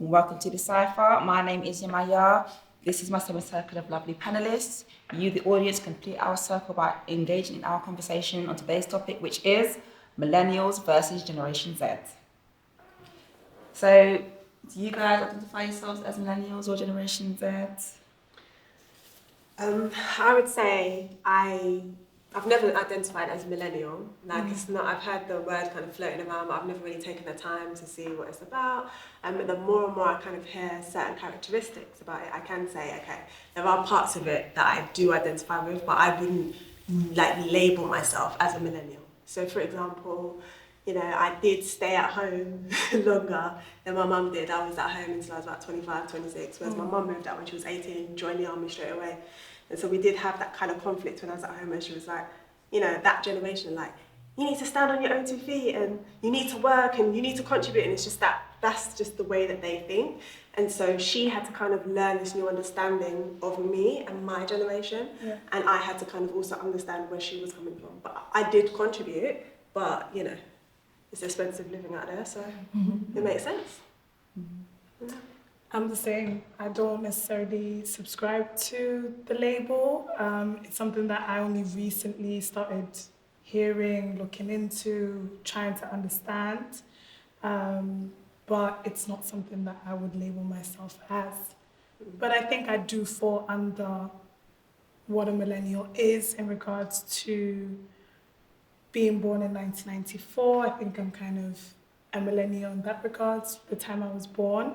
and welcome to the Cipher. My name is Yamaya. This is my semi-circle of lovely panelists. You, the audience, complete our circle by engaging in our conversation on today's topic, which is Millennials versus Generation Z. So, do you guys identify yourselves as Millennials or Generation Z? I would say I've never identified as a millennial. Like it's not. I've heard the word kind of floating around, but I've never really taken the time to see what it's about. But the more and more I kind of hear certain characteristics about it, I can say, okay, there are parts of it that I do identify with, but I wouldn't like label myself as a millennial. So, for example, you know, I did stay at home longer than my mum did. I was at home until I was about 25, 26, whereas my mum moved out when she was 18, joined the army straight away. And so we did have that kind of conflict when I was at home, where she was like, you know, that generation, like, you need to stand on your own 2 feet and you need to work and you need to contribute. And it's just that's just the way that they think. And so she had to kind of learn this new understanding of me and my generation. Yeah. And I had to kind of also understand where she was coming from. But I did contribute, but, you know, it's expensive living out there, so it makes sense. Yeah. I'm the same. I don't necessarily subscribe to the label. It's something that I only recently started hearing, looking into, trying to understand. But it's not something that I would label myself as. But I think I do fall under what a millennial is in regards to being born in 1994. I think I'm kind of a millennial in that regards, the time I was born.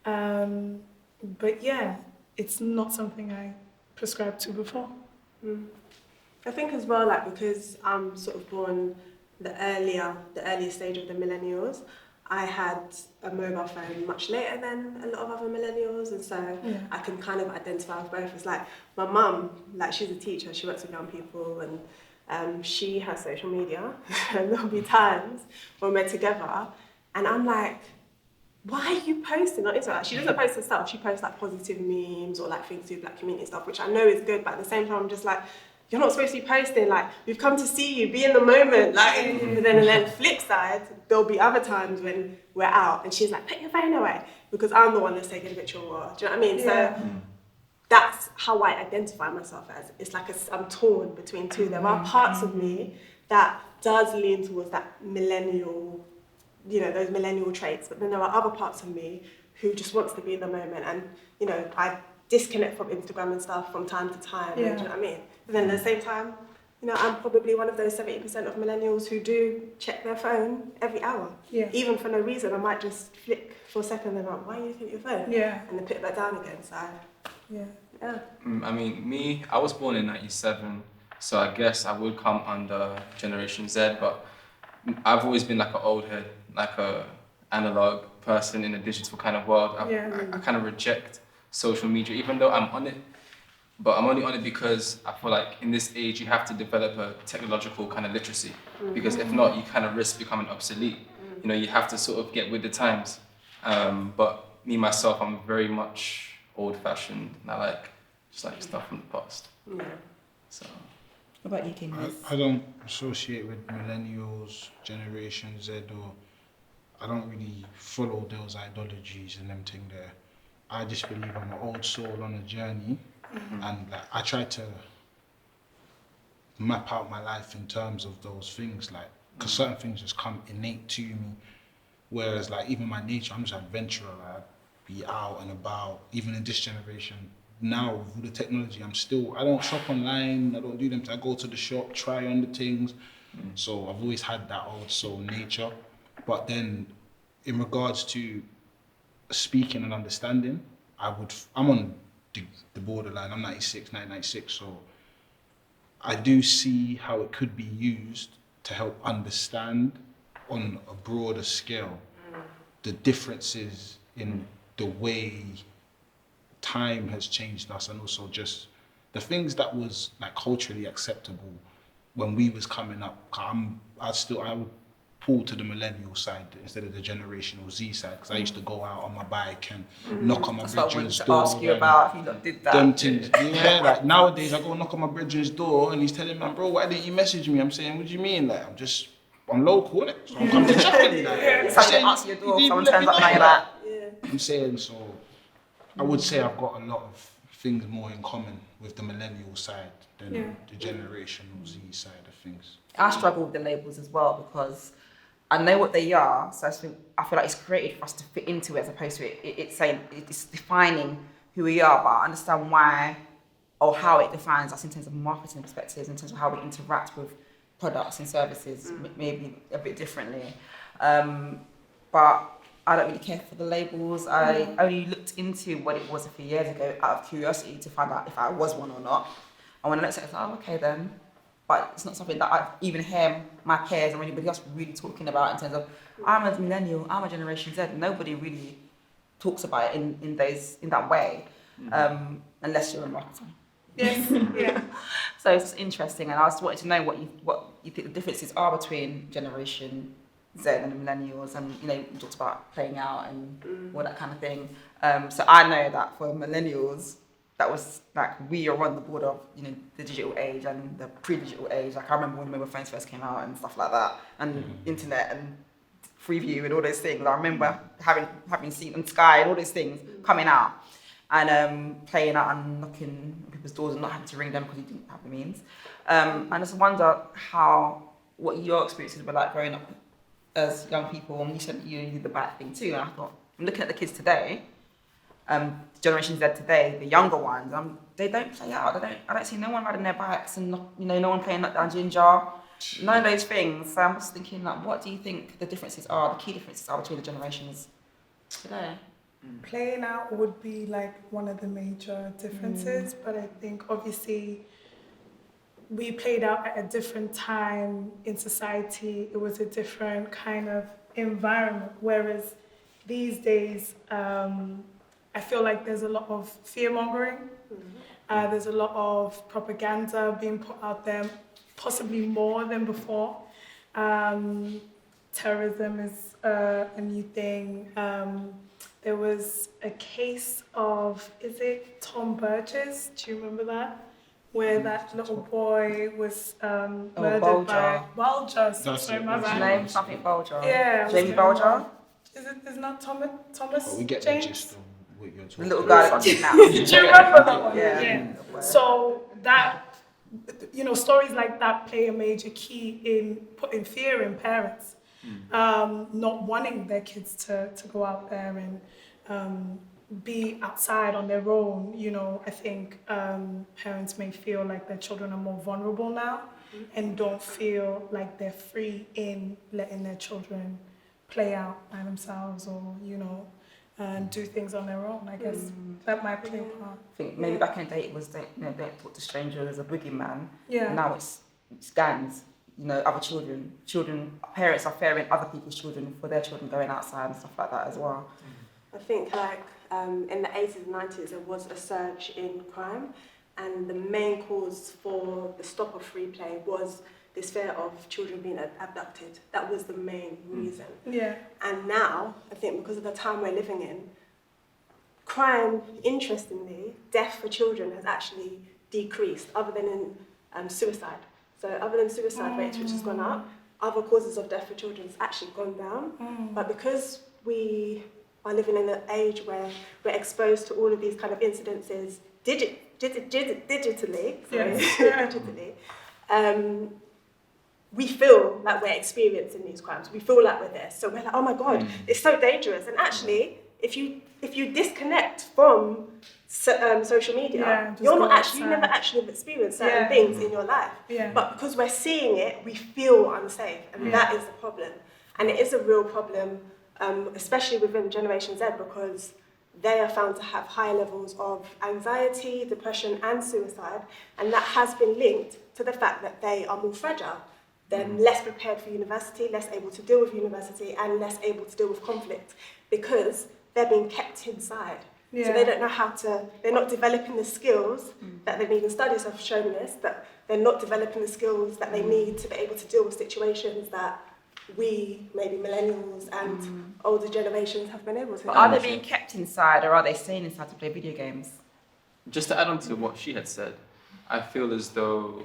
But yeah, it's not something I prescribed to before. I think as well, like, because I'm sort of born the earlier stage of the millennials, I had a mobile phone much later than a lot of other millennials, and so I can kind of identify with both. It's like my mum, like, she's a teacher, she works with young people, and she has social media, and there'll be times when we're together, and I'm like, why are you posting on Instagram? She doesn't post herself, she posts like positive memes or like things to do, like community stuff, which I know is good, but at the same time I'm just like, you're not supposed to be posting, like, we've come to see you, be in the moment, like, and then flip side, there'll be other times when we're out and she's like, put your phone away, because I'm the one that's taking a picture or, do you know what I mean? Yeah. So that's how I identify myself as. It's like I'm torn between two. There are parts of me that does lean towards that millennial, you know, those millennial traits, but then there are other parts of me who just wants to be in the moment, and, you know, I disconnect from Instagram and stuff from time to time, and, do you know what I mean? But then at the same time, you know, I'm probably one of those 70% of millennials who do check their phone every hour. Yeah. Even for no reason. I might just flick for a second and I'm like, why are you looking at your phone? Yeah. And then put it back down again, so, yeah. I mean, me, I was born in 97, so I guess I would come under Generation Z, but I've always been like an old head, like a analog person in a digital kind of world. I kind of reject social media, even though I'm on it, but I'm only on it because I feel like in this age you have to develop a technological kind of literacy, because if not, you kind of risk becoming obsolete. You know, you have to sort of get with the times. But me, myself, I'm very much old-fashioned, and I like just like stuff from the past. So. What about you, King? I don't associate with millennials, Generation Z, or I don't really follow those ideologies and them thing there. I just believe I'm an old soul on a journey, and like, I try to map out my life in terms of those things, like, because certain things just come innate to me, whereas like even my nature, I'm just an adventurer, like, I'd be out and about, even in this generation. Now with all the technology, I don't shop online, I don't do them, I go to the shop, try on the things. So I've always had that old soul nature. But then in regards to speaking and understanding, I'm on the borderline, I'm 1996, so I do see how it could be used to help understand on a broader scale the differences in the way time has changed us, and also just the things that was like culturally acceptable when we was coming up. I would pull to the millennial side instead of the generational Z side, because I used to go out on my bike and knock on my brethren's door. That's what I wanted to ask you about, if you not did that. Them things, yeah, like nowadays I go knock on my brethren's door and he's telling me, bro, why didn't you message me? I'm saying, what do you mean? Like, I'm local, innit? So I'm coming to chat with you. Like, It's like you answer your door, someone turns up and you're like, I'm saying so. I would say I've got a lot of things more in common with the millennial side than the Generation Z side of things. I struggle with the labels as well because I know what they are, so I feel like it's created for us to fit into it as opposed to it's saying it's defining who we are, but I understand why or how it defines us in terms of marketing perspectives, in terms of how we interact with products and services, maybe a bit differently. But I don't really care for the labels. I only looked into what it was a few years ago out of curiosity to find out if I was one or not. And when I looked at it, I thought, oh, okay then. But it's not something that I even hear my peers or anybody else really talking about in terms of, I'm a millennial, I'm a Generation Z. Nobody really talks about it in that way, unless you're in marketing. Yes, yeah. So it's interesting, and I just wanted to know what you think the differences are between Generation Z and the Millennials, and you talked about playing out and all that kind of thing. So I know that for Millennials, that was like we are on the border of the digital age and the pre-digital age. Like I remember when mobile phones first came out and stuff like that, and internet and Freeview and all those things. I remember having seen on Sky and all those things coming out. And playing out and knocking on people's doors and not having to ring them because you didn't have the means. I just wonder what your experiences were like growing up as young people. And you said you did the bad thing too. And I thought, I'm looking at the kids today, Generation Z today, the younger ones. They don't play out. I don't see no one riding their bikes and no one playing knock down ginger. None of those things. So I'm just thinking, like, what do you think the differences are? The key differences are between the generations today? Playing out would be like one of the major differences, but I think obviously we played out at a different time in society. It was a different kind of environment, whereas these days I feel like there's a lot of fear-mongering. There's a lot of propaganda being put out there, possibly more than before. Terrorism is a new thing. There was a case of, is it Tom Burgess? Do you remember that? Where that little boy was murdered by Bulger. Sorry, my bad. Name something Bulger. Yeah. Jamie Bulger? Is it not Thomas But we get James? the gist of what you're talking The little about. guy that got kidnapped. Do you remember that one? Yeah. So that, stories like that play a major key in putting fear in parents. Not wanting their kids to go out there and be outside on their own. I think parents may feel like their children are more vulnerable now and don't feel like they're free in letting their children play out by themselves or, and do things on their own. I guess that might play a part. I think maybe back in the day it was don't talk to strangers as a boogeyman. Yeah. Now it's gangs. Other children, parents are fearing other people's children for their children going outside and stuff like that as well. I think in the 80s and 90s there was a surge in crime, and the main cause for the stop of free play was this fear of children being abducted. That was the main reason. Yeah. And now, I think because of the time we're living in, crime, interestingly, death for children has actually decreased, other than in suicide. So other than suicide rates, which has gone up, other causes of death for children has actually gone down. But because we are living in an age where we're exposed to all of these kind of incidences digitally, we feel like we're experiencing these crimes. We feel like we're there. So we're like, oh my God, it's so dangerous. And actually, if you disconnect from social media, you never actually have experienced certain things in your life. Yeah. But because we're seeing it, we feel unsafe, and that is the problem. And it is a real problem, especially within Generation Z, because they are found to have high levels of anxiety, depression, and suicide, and that has been linked to the fact that they are more fragile. They're less prepared for university, less able to deal with university, and less able to deal with conflict because they're being kept inside. Yeah. So they don't know they're not developing the skills that they need. And studies have shown this, that they're not developing the skills that they need to be able to deal with situations that we, maybe millennials and older generations, have been able to. But are they being kept inside or are they staying inside to play video games? Just to add on to what she had said, I feel as though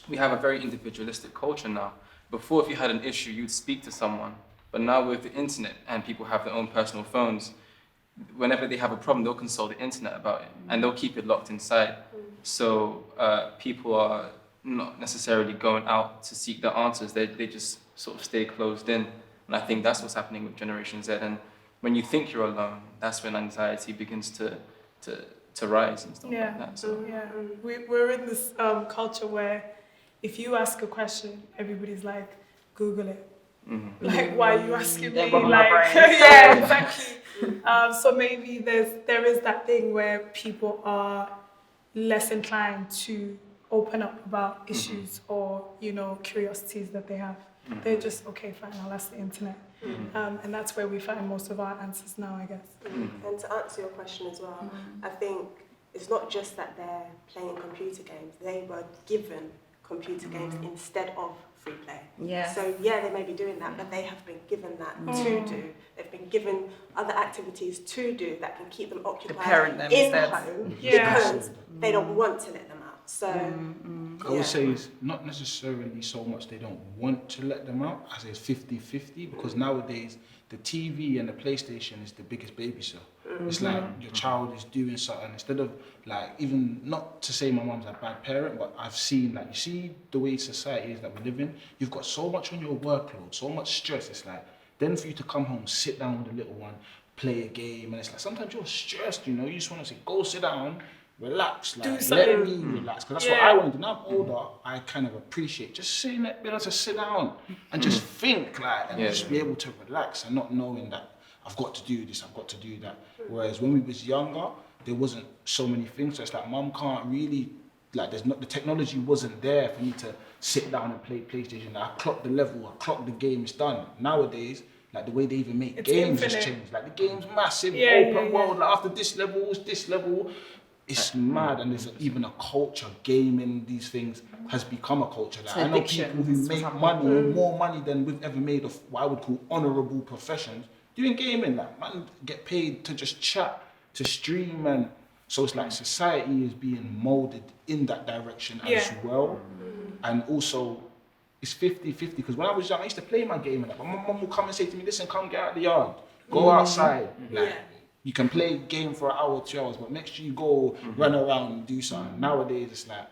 we have a very individualistic culture now. Before, if you had an issue, you'd speak to someone. But now with the internet and people have their own personal phones, whenever they have a problem, they'll consult the internet about it and they'll keep it locked inside. So people are not necessarily going out to seek the answers. They just sort of stay closed in. And I think that's what's happening with Generation Z. And when you think you're alone, that's when anxiety begins to rise and stuff like that. So. Yeah, we're in this culture where if you ask a question, everybody's like, Google it. Mm-hmm. Like, why are you asking me? Don't Like, bother my brain. yeah, exactly. So maybe there is that thing where people are less inclined to open up about issues or, you know, curiosities that they have. They're just, okay, fine, I'll ask the internet. And that's where we find most of our answers now, I guess. And to answer your question as well, I think it's not just that they're playing computer games, they were given computer games instead of free play. Yeah. So yeah, they may be doing that, but they have been given that to do. They've been given other activities to do that can keep them occupied parent them in instead. home Yeah. because they don't want to let them out. So I would say it's not necessarily so much they don't want to let them out, as it's 50-50, because nowadays the TV and the PlayStation is the biggest babysitter. It's like your child is doing something, instead of like, even not to say my mum's a bad parent, but I've seen, like, you see the way society is that we live in, you've got so much on your workload, so much stress, it's like, then for you to come home, sit down with the little one, play a game, and it's like, sometimes you're stressed, you know, you just want to say, go sit down, relax, like, let me relax, because that's what I want to do. Now I'm older, I kind of appreciate just being able to sit down and just think, like, and just be able to relax and not knowing that I've got to do this, I've got to do that. Whereas when we was younger, there wasn't so many things, so it's like, mum can't really, like, the technology wasn't there for me to sit down and play PlayStation. I clock the level, I clock the game, it's done. Nowadays, like, the way they even make games has changed. Like, the game's massive, open world, like, after this level, it's mad. And there's even a culture, gaming, these things has become a culture. Like, I know people who make money, more money than we've ever made of what I would call honourable professions, doing gaming. Like, man get paid to just chat, to stream, and so it's like society is being moulded in that direction as well. And also, it's 50-50, because when I was young, I used to play my game, and my mum would come and say to me, listen, come get out of the yard, go outside. Like, you can play a game for an hour, 2 hours, but make sure you go run around and do something. Nowadays, it's like,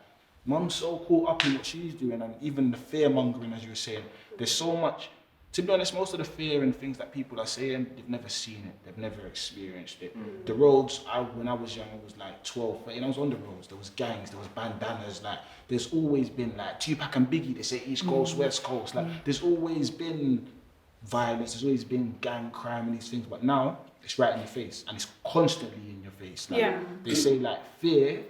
mum's so caught up in what she's doing, and even the fear mongering, as you were saying, there's so much. To be honest, most of the fear and things that people are saying, they've never seen it, they've never experienced it. The roads, when I was young, I was like 12, 13, I was on the roads, there was gangs, there was bandanas, like, there's always been like Tupac and Biggie, they say East Coast, West Coast, like, there's always been violence, there's always been gang crime and these things, but now, it's right in your face, and it's constantly in your face. Like, they say, like, fear,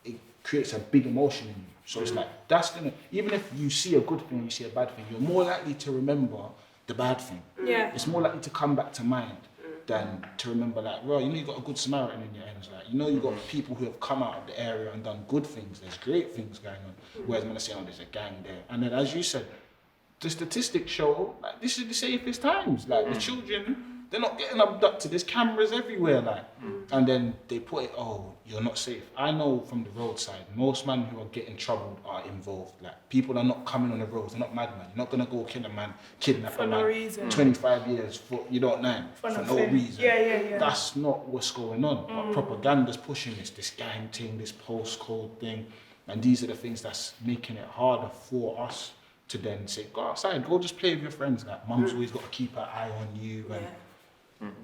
it creates a big emotion in you. So it's like, that's gonna, even if you see a good thing, you see a bad thing, you're more likely to remember the bad thing. It's more likely to come back to mind than to remember, like, well, you know, you got a good Samaritan in your ends, like, you know, you got people who have come out of the area and done good things, there's great things going on. Whereas when I say, oh, there's a gang there. And then, as you said, the statistics show, like, this is the safest times. Like, the children, they're not getting abducted, there's cameras everywhere, like, and then they put it, oh, you're not safe. I know from the roadside, most men who are getting troubled are involved. Like, people are not coming on the roads, they're not madmen. You're not gonna go kill a man, kidnap a man, reason. 25 years for, you don't know, for no reason. That's not what's going on. But propaganda's pushing this gang thing, this postcode thing, and these are the things that's making it harder for us to then say, go outside, go just play with your friends. Like, mum's always got to keep an eye on you, and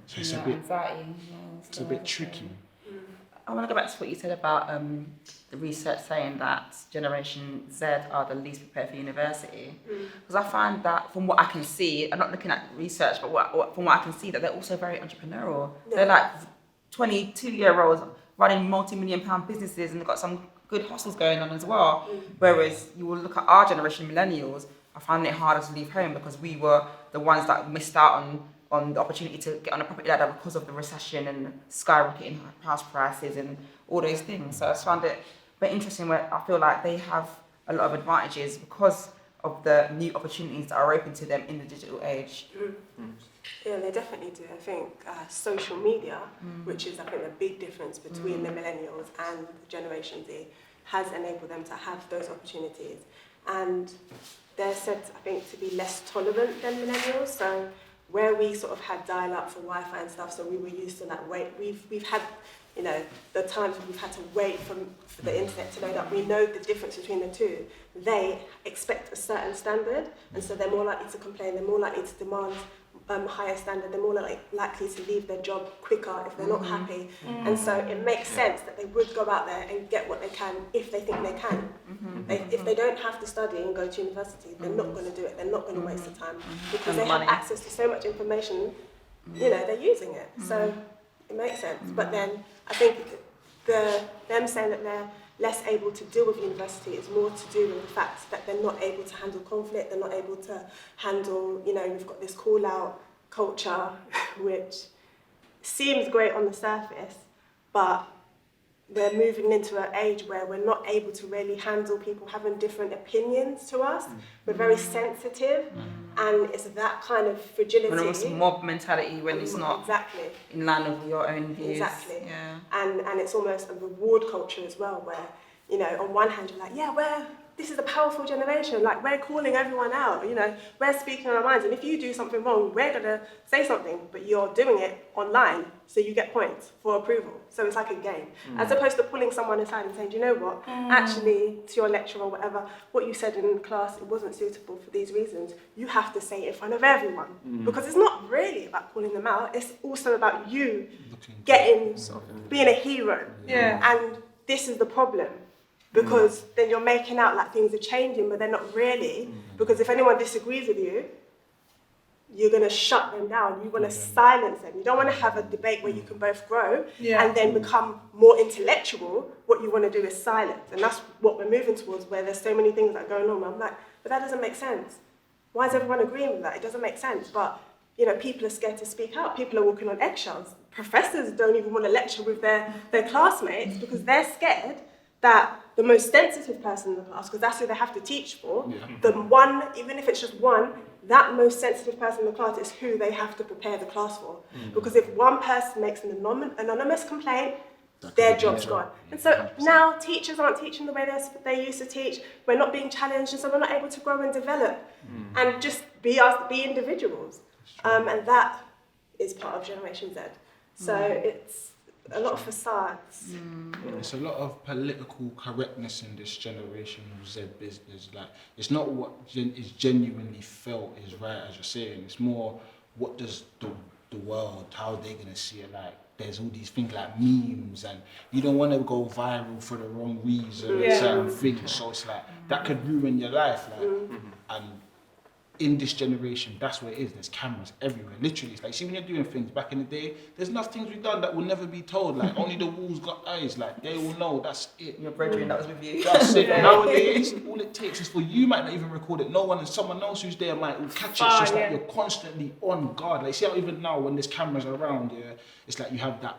so it's a bit, anxiety. it's a bit tricky. I want to go back to what you said about the research saying that Generation Z are the least prepared for university. Because I find that, from what I can see, I'm not looking at research, but from what I can see, that they're also very entrepreneurial. They're like 22-year-olds running multi-million-pound businesses, and they've got some good hustles going on as well. Whereas you will look at our generation, Millennials, I find it harder to leave home because we were the ones that missed out on the opportunity to get on a property ladder because of the recession and skyrocketing house prices and all those things. So I just found it very interesting, where I feel like they have a lot of advantages because of the new opportunities that are open to them in the digital age. Yeah, they definitely do. I think social media, which is, I think, the big difference between the Millennials and Generation Z, has enabled them to have those opportunities. And they're said, I think, to be less tolerant than Millennials. So where we sort of had dial-up for Wi-Fi and stuff, so we were used to like wait. We've had, you know, the times when we've had to wait for the internet to load up. We know the difference between the two. They expect a certain standard, and so they're more likely to complain. They're more likely to demand higher standard. They're more likely to leave their job quicker if they're not happy. And so it makes sense that they would go out there and get what they can if they think they can. If they don't have to study and go to university, they're not going to do it. They're not going to waste the time because they have access to so much information. You know, they're using it. So it makes sense. But then I think them saying that they're less able to deal with university is more to do with the fact that they're not able to handle conflict, they're not able to handle, you know, we've got this call-out culture, which seems great on the surface, but we're moving into an age where we're not able to really handle people having different opinions to us. We're very sensitive, and it's that kind of fragility. When it's mob mentality, when it's not in line with your own views. Exactly. Yeah. And it's almost a reward culture as well, where, you know, on one hand you're like, yeah, this is a powerful generation, like we're calling everyone out, you know, we're speaking our minds, and if you do something wrong, we're gonna say something, but you're doing it online, so you get points for approval. So it's like a game, as opposed to pulling someone aside and saying, do you know what, actually, to your lecturer or whatever, what you said in class, it wasn't suitable for these reasons. You have to say it in front of everyone, because it's not really about calling them out, it's also about you being a hero. And this is the problem. Because then you're making out like things are changing, but they're not really. Because if anyone disagrees with you, you're going to shut them down. You want to silence them. You don't want to have a debate where you can both grow and then become more intellectual. What you want to do is silence. And that's what we're moving towards, where there's so many things that are going on. I'm like, but that doesn't make sense. Why is everyone agreeing with that? It doesn't make sense. But, you know, people are scared to speak out. People are walking on eggshells. Professors don't even want to lecture with their classmates because they're scared that the most sensitive person in the class, because that's who they have to teach for, the one, even if it's just one, that most sensitive person in the class is who they have to prepare the class for. Because if one person makes an anonymous complaint, their job's gone. And so now teachers aren't teaching the way they used to teach. We're not being challenged, and so we're not able to grow and develop and just be individuals. And that is part of Generation Z. So it's a lot of facades. It's a lot of political correctness in this Generation Z business. Like, it's not what is genuinely felt is right, as you're saying. It's more, what does the world, how they're gonna see it? Like, there's all these things like memes, and you don't want to go viral for the wrong reason. Certain things. So it's like that could ruin your life. Like, and in this generation, that's what it is. There's cameras everywhere. Literally, it's like, see, when you're doing things back in the day, there's enough things we've done that will never be told. Like, only the walls got eyes. Like, they will know. That's it. Your brethren that was with you. That's it. Nowadays, all it takes is for you might not even record it. No one, and someone else who's there might catch it. It's just like you're constantly on guard. Like, see how even now when there's cameras around, it's like you have that.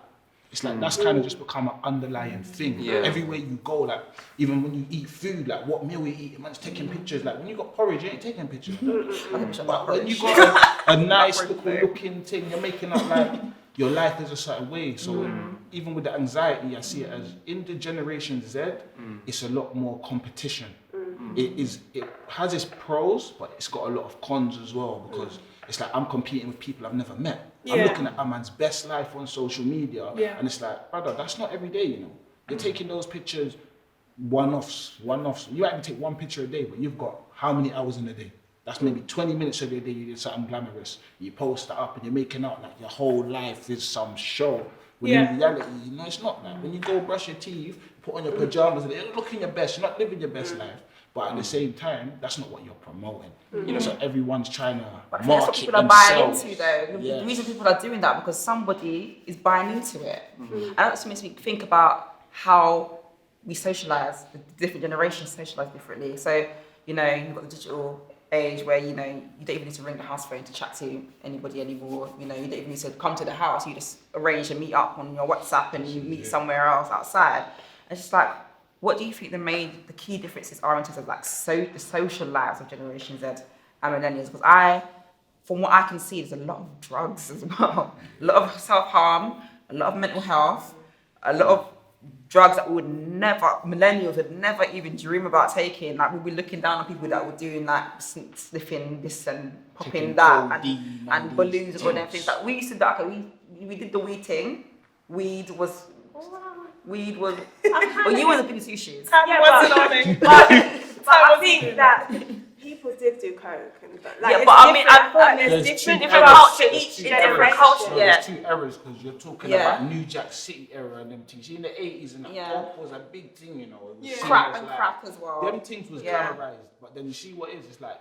It's like that's kind of just become an underlying thing. Everywhere you go, like even when you eat food, like what meal you eat, man's taking pictures. Like when you got porridge, you ain't taking pictures. But when you got a nice looking thing, you're making up like your life is a certain way. So even with the anxiety, I see it as in the Generation Z, it's a lot more competition. It has its pros, but it's got a lot of cons as well, because it's like I'm competing with people I've never met. I'm looking at a man's best life on social media, and it's like, brother, that's not every day, you know. You're taking those pictures, one-offs. You might take one picture a day, but you've got how many hours in a day? That's maybe 20 minutes of your day you did something glamorous. You post that up and you're making out like your whole life is some show. When in reality, you know, it's not that. When you go brush your teeth, put on your pajamas, and you're looking your best, you're not living your best life. But at the same time, that's not what you're promoting. You know, so everyone's trying to market that's what people are buying into, though. The reason people are doing that because somebody is buying into it. And that just makes me think about how we socialise, the different generations socialise differently. So, you know, you've got the digital age where, you know, you don't even need to ring the house phone to chat to anybody anymore. You know, you don't even need to come to the house. You just arrange a meet up on your WhatsApp and you meet somewhere else outside. It's just like, what do you think the key differences are in terms of like the social lives of Generation Z and Millennials? Because from what I can see, there's a lot of drugs as well, a lot of self-harm, a lot of mental health, a lot of drugs that millennials would never even dream about taking. Like we'd be looking down on people that were doing like sniffing this and popping Taking that codeine and and balloons these and all them things. things. Like we used to do, okay, we did the weed thing. Weed was, well, you were the biggest issues. wasn't on it. But I think that people did do coke and like, Yeah, but I mean, there's There's different two different eras. culture, There's each two different eras. culture, No, yeah. There's two eras because you're talking Yeah. about New Jack City era and them things. See, in the 80s and that, Yeah. dope was a big thing, you know. It was seen Crack as and like- crack as well. Them things was Yeah. glamorized, but then you see what it is. It's like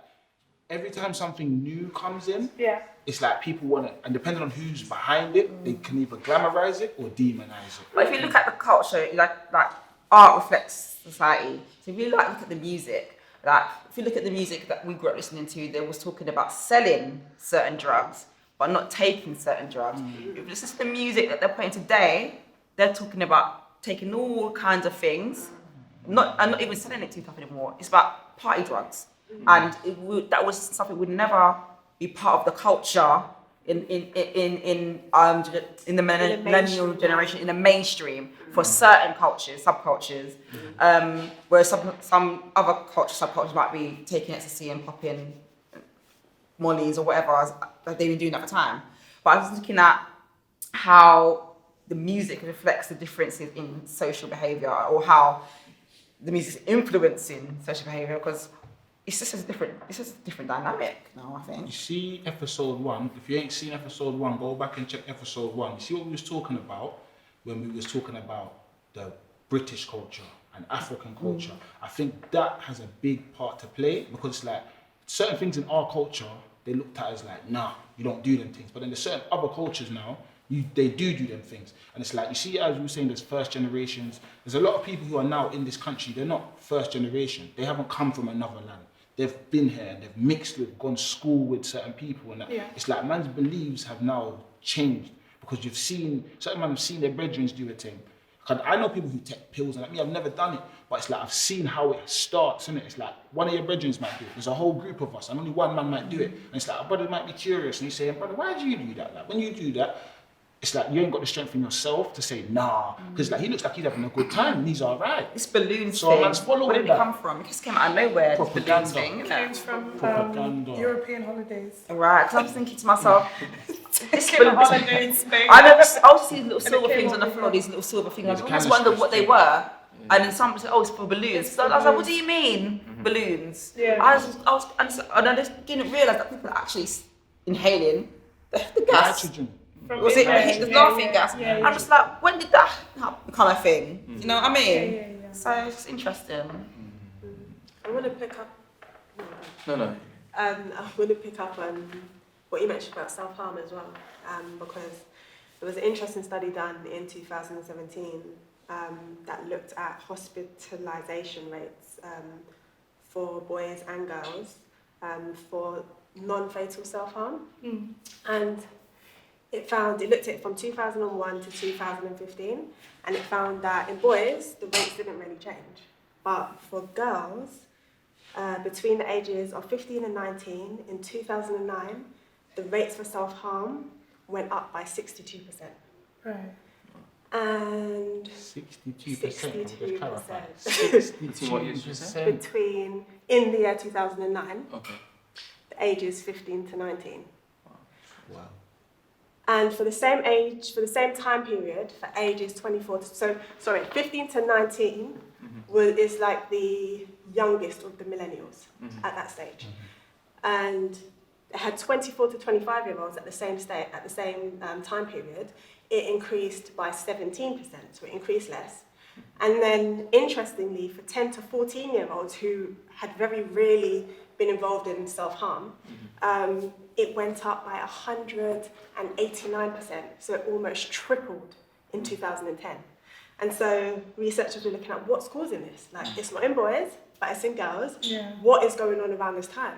every time something new comes in, Yeah. it's like people want it, and depending on who's behind it, they can either glamorize it or demonize it. But if you look at the culture, like art reflects society. So if you look at the music, like if you look at the music that we grew up listening to, they was talking about selling certain drugs, but not taking certain drugs. If you listen to the music that they're playing today, they're talking about taking all kinds of things, not even selling it to people anymore. It's about party drugs, and that was something would never be part of the culture in the millennial mainstream, generation, in the mainstream for certain cultures, subcultures, whereas some other cultures, subcultures might be taking ecstasy and popping mollies or whatever, as they've been doing that for time. But I was looking at how the music reflects the differences in social behaviour, or how the music's influencing social behaviour, because it's just a different dynamic now, I think. You see episode 1, if you ain't seen episode 1, go back and check episode 1. You see what we was talking about when we was talking about the British culture and African culture. I think that has a big part to play, because it's like certain things in our culture, they looked at as like, nah, you don't do them things. But then there's certain other cultures now, they do them things. And it's like, you see, as we were saying, there's first generations. There's a lot of people who are now in this country, they're not first generation. They haven't come from another land. They've been here and they've mixed with, gone to school with certain people. And that. Yeah. It's like man's beliefs have now changed, because you've seen, certain men have seen their brethren do a thing. I know people who take pills, and like me, I've never done it, but it's like I've seen how it starts, isn't it? It's like one of your brethren might do it. There's a whole group of us, and only one man might do it. And it's like a brother might be curious, and he's saying, brother, why do you do that? Like when you do that, it's like you ain't got the strength in yourself to say nah, because like he looks like he's having a good time and he's all right. This balloon So thing, man's following where did it that. come from? It just came out of nowhere, this balloon Propaganda. thing, isn't Came it? from Propaganda. European holidays. Right, because I was thinking to myself, this Taking a balloon, holiday in Spain. I was seeing little silver came things on the over floor, here. these little silver things. Yeah, I the always canisters wondered what they too. were. And then someone said, oh, it's for balloons. It's So for I was like, what balloons. do you mean, balloons? Yeah. And I just didn't realise that people are actually inhaling the gas. Nitrogen. From Was it India. the laughing gas? Yeah, I'm just like, when did that become a thing? You know what I mean? Yeah. So it's interesting. I want to pick up. No. I want to pick up on what you mentioned about self-harm as well, because there was an interesting study done in 2017 that looked at hospitalization rates for boys and girls for non-fatal self-harm, and it looked at it from 2001 to 2015, and it found that in boys the rates didn't really change, but for girls between the ages of 15 and 19 in 2009, the rates for self-harm went up by 62%. Right. And 62%. 62%. What years you say? between, in the year 2009, Okay. the ages 15 to 19. Wow. And for the same age, for the same time period, for ages 15 to 19 is like the youngest of the millennials at that stage. And it had 24 to 25-year-olds at the same time period. It increased by 17%, so it increased less. And then, interestingly, for 10 to 14-year-olds who had very rarely been involved in self-harm, it went up by 189%, so it almost tripled in 2010. And so researchers were looking at what's causing this. Like, it's not in boys, but it's in girls. Yeah. What is going on around this time?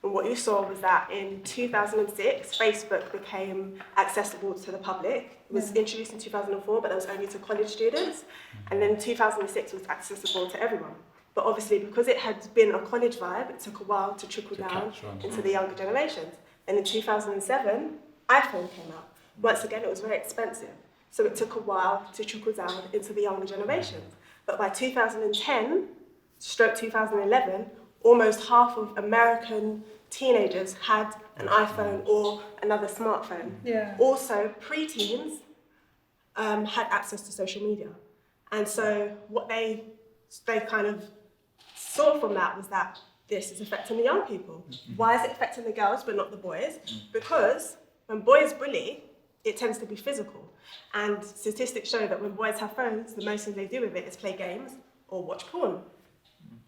And what you saw was that in 2006, Facebook became accessible to the public. It was introduced in 2004, but that was only to college students. And then 2006 was accessible to everyone. But obviously, because it had been a college vibe, it took a while to trickle down catch on. into the younger generations. And in 2007, iPhone came out. Once again, it was very expensive. So it took a while to trickle down into the younger generations. But by 2010, stroke 2011, almost half of American teenagers had an iPhone or another smartphone. Yeah. Also, preteens had access to social media. And so what they kind of saw from that was that this is affecting the young people. Why is it affecting the girls but not the boys? Because when boys bully, it tends to be physical. And statistics show that when boys have phones, the most thing they do with it is play games or watch porn.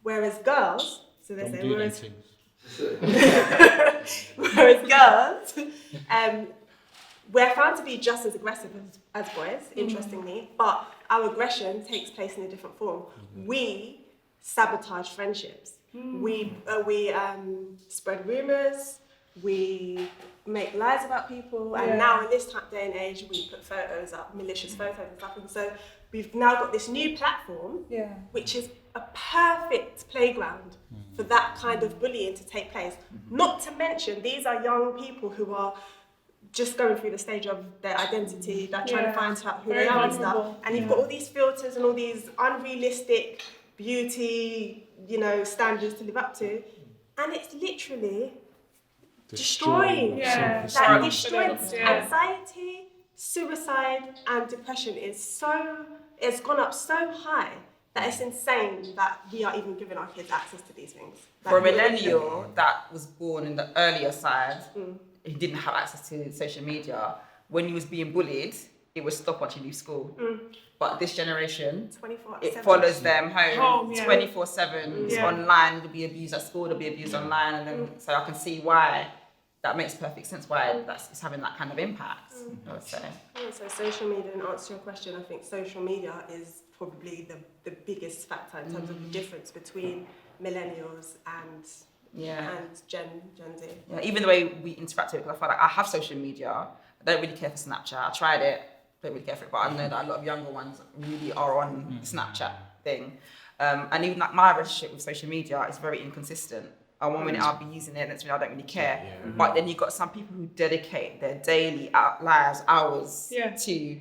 Whereas girls, so they say, whereas girls, we're found to be just as aggressive as boys, interestingly, but our aggression takes place in a different form. We sabotage friendships. We spread rumors. We make lies about people, and now in this day and age, we put photos up, malicious photos and stuff. And so we've now got this new platform, which is a perfect playground for that kind of bullying to take place. Not to mention, these are young people who are just going through the stage of their identity, they're trying to find out who they are and stuff. And you've got all these filters and all these unrealistic beauty, standards to live up to, and it's literally destroying. That destroys anxiety, suicide, and depression it's gone up so high that it's insane that we are even giving our kids access to these things. For a millennial that was born in the earlier side, he didn't have access to social media. When he was being bullied, it would stop until you leave school. But this generation, 24/7. it follows them home 24/7. It's online, it'll be abused at school, it'll be abused online, and then so I can see why that makes perfect sense why it's having that kind of impact, I would say. So social media, in answer to your question, I think social media is probably the biggest factor in terms of the difference between millennials and Gen Z. Yeah, even the way we interact with it, because I feel like I have social media, I don't really care for Snapchat. I tried it, don't really care for it, but I know that a lot of younger ones really are on the Snapchat thing. And even like my relationship with social media is very inconsistent. And 1 minute I'll be using it, next minute I don't really care. But then you've got some people who dedicate their daily lives, hours to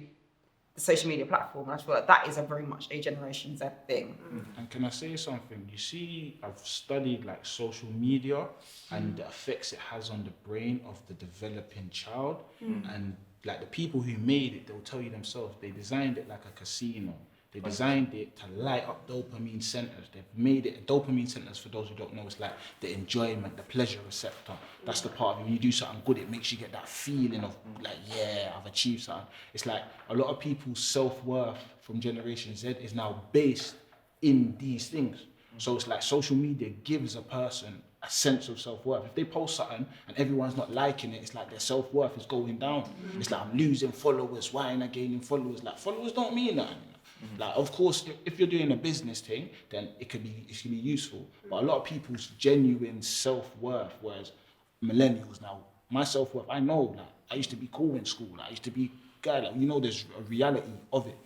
the social media platform. And I feel like that is a very much a Generation Z thing. And can I say something? You see, I've studied like social media and the effects it has on the brain of the developing child. And like the people who made it, they'll tell you themselves, they designed it like a casino. They designed it to light up dopamine centers. They've made it dopamine centers, for those who don't know, it's like the enjoyment, the pleasure receptor. That's the part of it. When you do something good, it makes you get that feeling of like, yeah, I've achieved something. It's like a lot of people's self-worth from Generation Z is now based in these things. So it's like social media gives a person a sense of self-worth. If they post something and everyone's not liking it, it's like their self-worth is going down. It's like I'm losing followers, why am I gaining followers? Like followers don't mean nothing. Like, of course, if you're doing a business thing, then it can be useful. But a lot of people's genuine self-worth, whereas millennials now, my self-worth, I know, like, I used to be cool in school. Like, I used to be guy, like, there's a reality of it.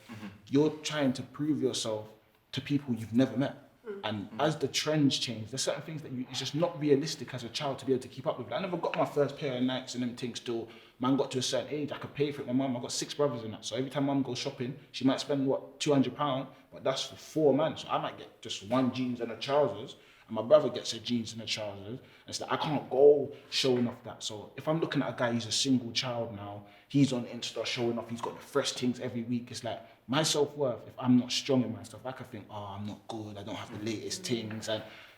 You're trying to prove yourself to people you've never met. And as the trends change, there's certain things that it's just not realistic as a child to be able to keep up with. Like, I never got my first pair of Nikes and them things till man got to a certain age. I could pay for it. My mum, I got 6 brothers in that. So every time mum goes shopping, she might spend, £200, but that's for 4 months. So I might get just 1 jeans and a trousers, and my brother gets a jeans and a trousers. And it's like, I can't go showing off that. So if I'm looking at a guy who's a single child now, he's on Insta showing off, he's got the fresh things every week. It's like, my self-worth, if I'm not strong in myself, I could think, I'm not good, I don't have the latest things.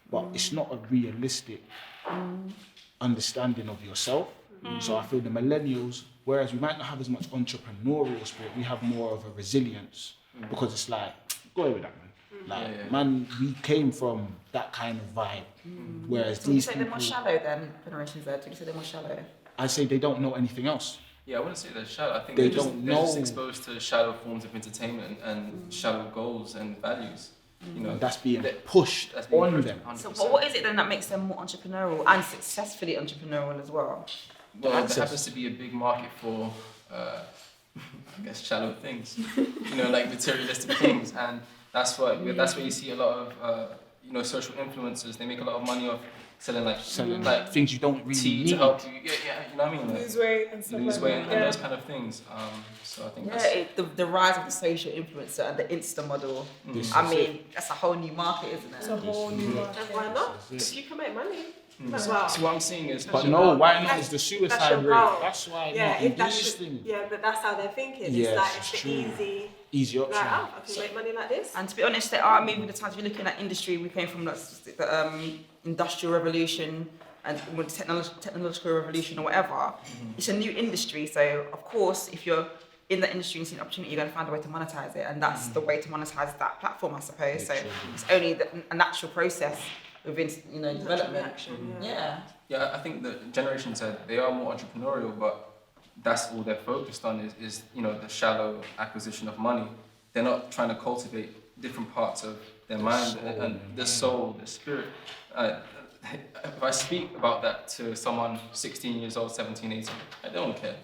But it's not a realistic understanding of yourself. So I feel the millennials, whereas we might not have as much entrepreneurial spirit, we have more of a resilience, because it's like, go away with that, man. Man, we came from that kind of vibe. Whereas Would you these say people, they're more shallow than Generation Z? Would you say they're more shallow? I say they don't know anything else. Yeah, I wouldn't say they're shallow. I think They they're just don't know. exposed to shallow forms of entertainment and shallow goals and values. That's being pushed That's being on pushed them. 100%. So what is it then that makes them more entrepreneurial and successfully entrepreneurial as well? Well, there happens to be a big market for, I guess, shallow things, like materialistic things, and that's where you see a lot of, social influencers. They make a lot of money off selling like things you don't really tea need. to help you. Yeah, you know what I mean? Like, Lose weight and stuff lose like weight that. and those kind of things. So I think Yeah, that's the rise of the social influencer and the Insta model. This I is mean, that's a whole new market, isn't It's it? a whole new market. And why not? If you can make money. As So well. what I'm saying is, But no, why not? It's the That's suicide your rate. goal. That's why Yeah, not. if In that's these things. yeah, but that's how they're thinking. Yes, it's like it's it's the true. easy, Easy like option. I can make money like this. And to be honest, they are moving the times. If you're looking at industry, we came from the industrial revolution and with technological revolution or whatever. It's a new industry, so of course, if you're in that industry and see an opportunity, you're going to find a way to monetize it, and that's the way to monetize that platform, I suppose. So it's only a natural process within development. Action, Yeah. I think the Generation Z, they are more entrepreneurial, but that's all they're focused on is the shallow acquisition of money. They're not trying to cultivate different parts of their mind and the soul, the spirit. If I speak about that to someone 16 years old, 17, 18, I don't care.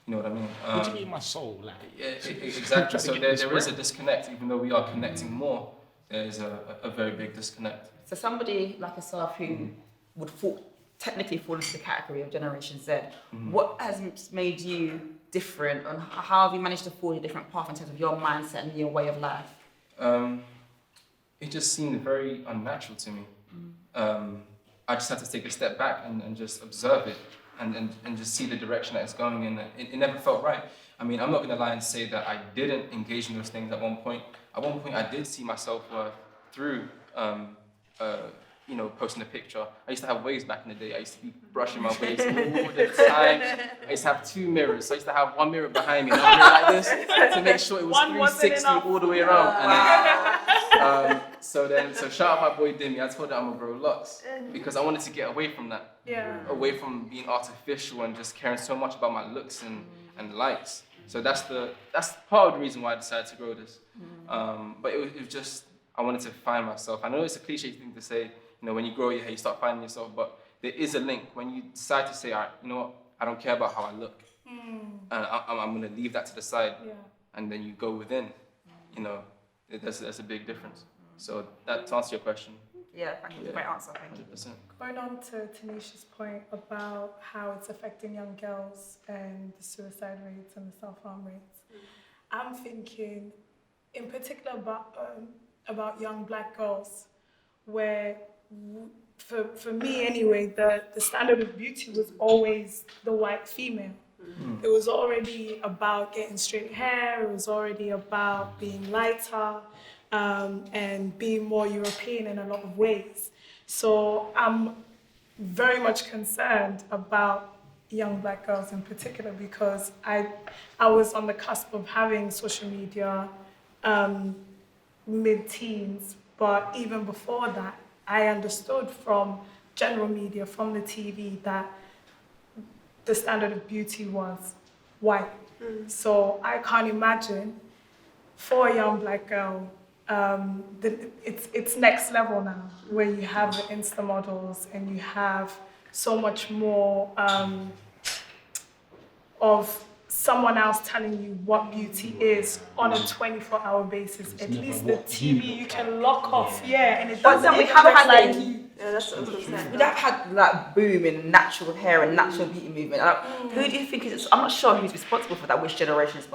You know what I mean? What do you mean my soul? Like, Yeah, exactly. So there is a disconnect, even though we are connecting more. There is a very big disconnect. So somebody like yourself who would technically fall into the category of Generation Z, what has made you different, and how have you managed to forge a different path in terms of your mindset and your way of life? It just seemed very unnatural to me. I just had to take a step back and just observe it and just see the direction that it's going in. It never felt right. I mean, I'm not going to lie and say that I didn't engage in those things at one point. At one point, I did see myself through posting a picture. I used to have waves back in the day. I used to be brushing my waves all the time. I used to have 2 mirrors. So I used to have one mirror behind me and one mirror like this to make sure it was 360 all the way around. So shout out my boy Dimi. I told him I'm gonna grow locks because I wanted to get away from that. Yeah. Away from being artificial and just caring so much about my looks and likes. So that's part of the reason why I decided to grow this. But it was just, I wanted to find myself. I know it's a cliche thing to say, when you grow your hair, you start finding yourself, but there is a link. When you decide to say, all right, you know what, I don't care about how I look. And I'm going to leave that to the side. Yeah. And then you go within, there's a big difference. So that, to answer your question. Yeah, thank you. Great answer. Thank you. 100%. Going on to Tanisha's point about how it's affecting young girls and the suicide rates and the self-harm rates, I'm thinking in particular about young black girls, where for me anyway, the standard of beauty was always the white female. It was already about getting straight hair, it was already about being lighter, and being more European in a lot of ways. So I'm very much concerned about young black girls in particular because I was on the cusp of having social media mid-teens, but even before that, I understood from general media, from the TV, that the standard of beauty was white. So I can't imagine for a young black girl, it's next level now, where you have the Insta models and you have so much more of someone else telling you what beauty is on a 24-hour basis. At least the TV you can lock off, and it doesn't. We haven't had like Yeah, that's what I was going to say. We have had that boom in natural hair and natural beauty movement. Who do you think is? I'm not sure who's responsible for that. Which generation is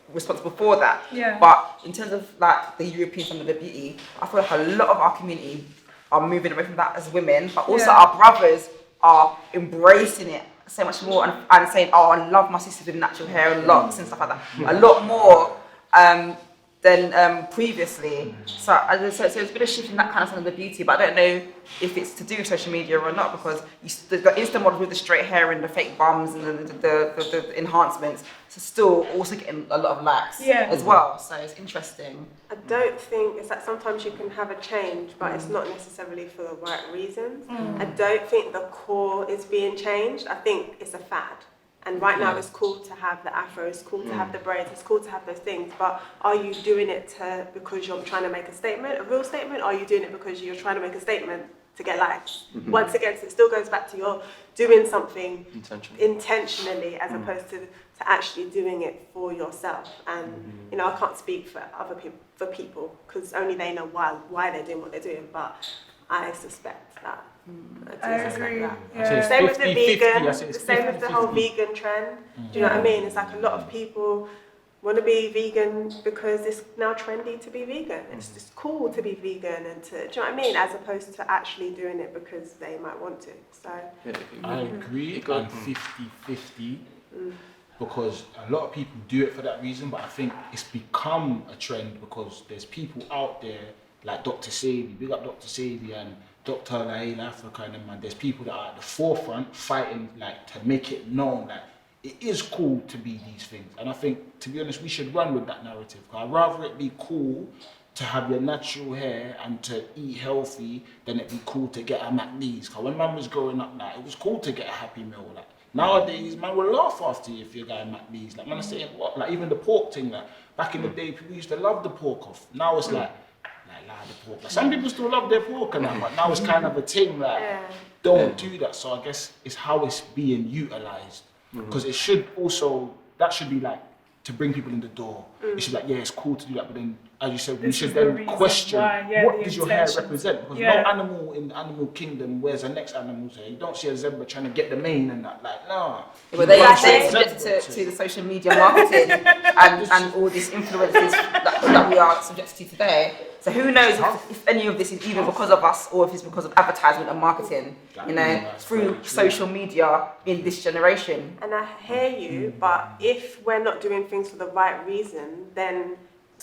responsible for that? Yeah. But in terms of like the European standard of beauty, I feel like a lot of our community are moving away from that as women, but also our brothers are embracing it so much more and saying, "Oh, I love my sisters with natural hair and locks and stuff like that." A lot more than previously. So there's been a shift in that kind of standard of beauty, but I don't know if it's to do with social media or not, because the Insta models with the straight hair and the fake bums and the enhancements are still also getting a lot of likes as well. So it's interesting. I don't think it's like sometimes you can have a change, but it's not necessarily for the right reasons. I don't think the core is being changed. I think it's a fad. And right now it's cool to have the afro, it's cool to have the braids, it's cool to have those things, but are you doing it because you're trying to make a statement, a real statement, or are you doing it because you're trying to make a statement to get likes? Once again, so it still goes back to you're doing something intentionally as opposed to actually doing it for yourself. And I can't speak for other people, because only they know why they're doing what they're doing, but I suspect that. I agree. I say Yeah. it's Same with the 50-50, vegan, I say it's the same with the whole 50-50. vegan trend. Do you know what I mean? It's like a lot of people want to be vegan because it's now trendy to be vegan. It's just cool to be vegan and to, do you know what I mean? As opposed to actually doing it because they might want to. So I agree on 50-50 because a lot of people do it for that reason, but I think it's become a trend because there's people out there like Dr. Sabi, big up Dr. Sabi and Dr. Laila Africa and them, man. There's people that are at the forefront fighting like to make it known that it is cool to be these things. And I think, to be honest, we should run with that narrative. I'd rather it be cool to have your natural hair and to eat healthy than it be cool to get a McNeese. Because when man was growing up, like, it was cool to get a Happy Meal. Like, nowadays, man will laugh after you if you're going McNeese. Like, man, I say, what? Like, even the pork thing, like, back in the day, people used to love the pork off. Now it's like the pork. Like, some people still love their pork and that, but now it's kind of a thing, like, don't do that. So I guess it's how it's being utilised. Because it should also, that should be like, to bring people in the door. It should be like, yeah, it's cool to do that, but then, as you said, we This should is the then reason question, why, what the does your hair intention. represent? Because no animal in the animal kingdom wears the next animal's hair. You don't see a zebra trying to get the mane and that, like, nah. But they're Zebra subjected to the social media marketing and all these influences that we are subjected to today. So who knows if any of this is either because of us or if it's because of advertisement and marketing, you know, through social media in this generation. And I hear you, but if we're not doing things for the right reason, then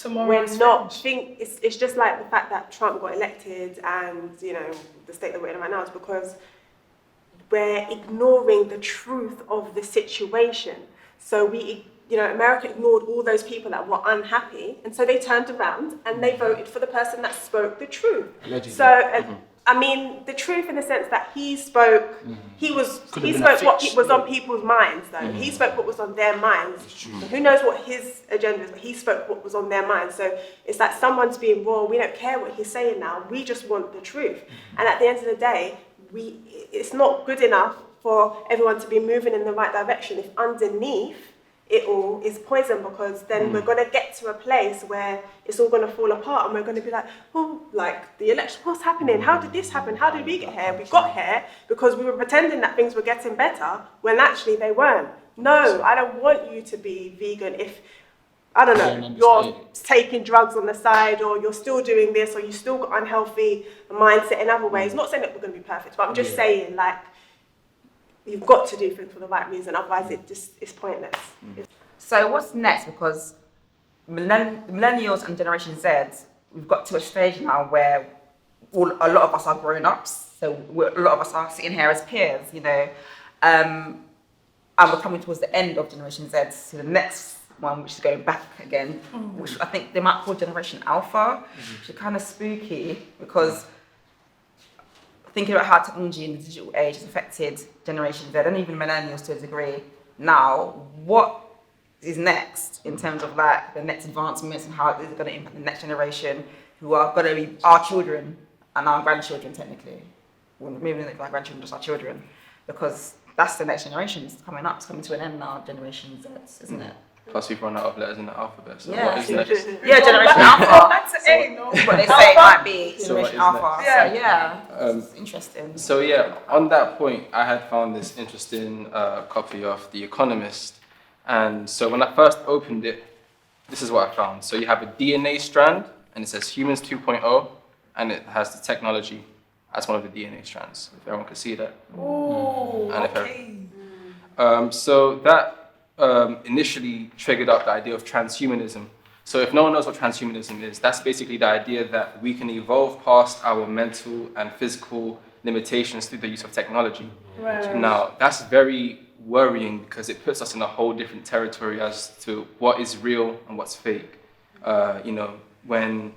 we're not it's just like the fact that Trump got elected and, you know, the state that we're in right now is because we're ignoring the truth of the situation. So America ignored all those people that were unhappy, and so they turned around and they voted for the person that spoke the truth. Allegedly. So, I mean, the truth in the sense that he spoke, he spoke what was on people's minds, though. He spoke what was on their minds. So who knows what his agenda is, but he spoke what was on their minds. So it's like someone's being raw. We don't care what he's saying now. We just want the truth. And at the end of the day, it's not good enough for everyone to be moving in the right direction if underneath it all is poison, because then we're going to get to a place where it's all going to fall apart and we're going to be like, oh, like the election, what's happening? How did this happen? How did we get here? We got here because we were pretending that things were getting better when actually they weren't. No, I don't want you to be vegan if, I don't know, you're taking drugs on the side or you're still doing this or you still got unhealthy mindset in other ways. Not saying that we're going to be perfect, but I'm just saying, like, you've got to do things for the right reason, otherwise it's pointless. So what's next? Because millennials and Generation Z, we've got to a stage now where a lot of us are grown-ups, so a lot of us are sitting here as peers, you know, and we're coming towards the end of Generation Z, so the next one, which is going back again, which I think they might call Generation Alpha, which is kind of spooky, because thinking about how technology in the digital age has affected Generation Z and even millennials to a degree now, what is next in terms of like the next advancements and how it's going to impact the next generation who are going to be our children and our grandchildren technically. Well, maybe not our grandchildren, just our children, because that's the next generation. It's coming up, it's coming to an end now, Generation Z, isn't it? Plus, we've run out of letters in the alphabet. So Yeah. what is next? Yeah, Generation Alpha. That's A, no? But they say it might be So what Generation is Alpha. next? So yeah, it's interesting. So yeah, on that point, I had found this interesting copy of The Economist. And so when I first opened it, this is what I found. So you have a DNA strand, and it says humans 2.0, and it has the technology as one of the DNA strands, if everyone can see that. Oh, And if okay. So that initially triggered up the idea of transhumanism. So if no one knows what transhumanism is, that's basically the idea that we can evolve past our mental and physical limitations through the use of technology. Right. Now, that's very worrying because it puts us in a whole different territory as to what is real and what's fake. You know, when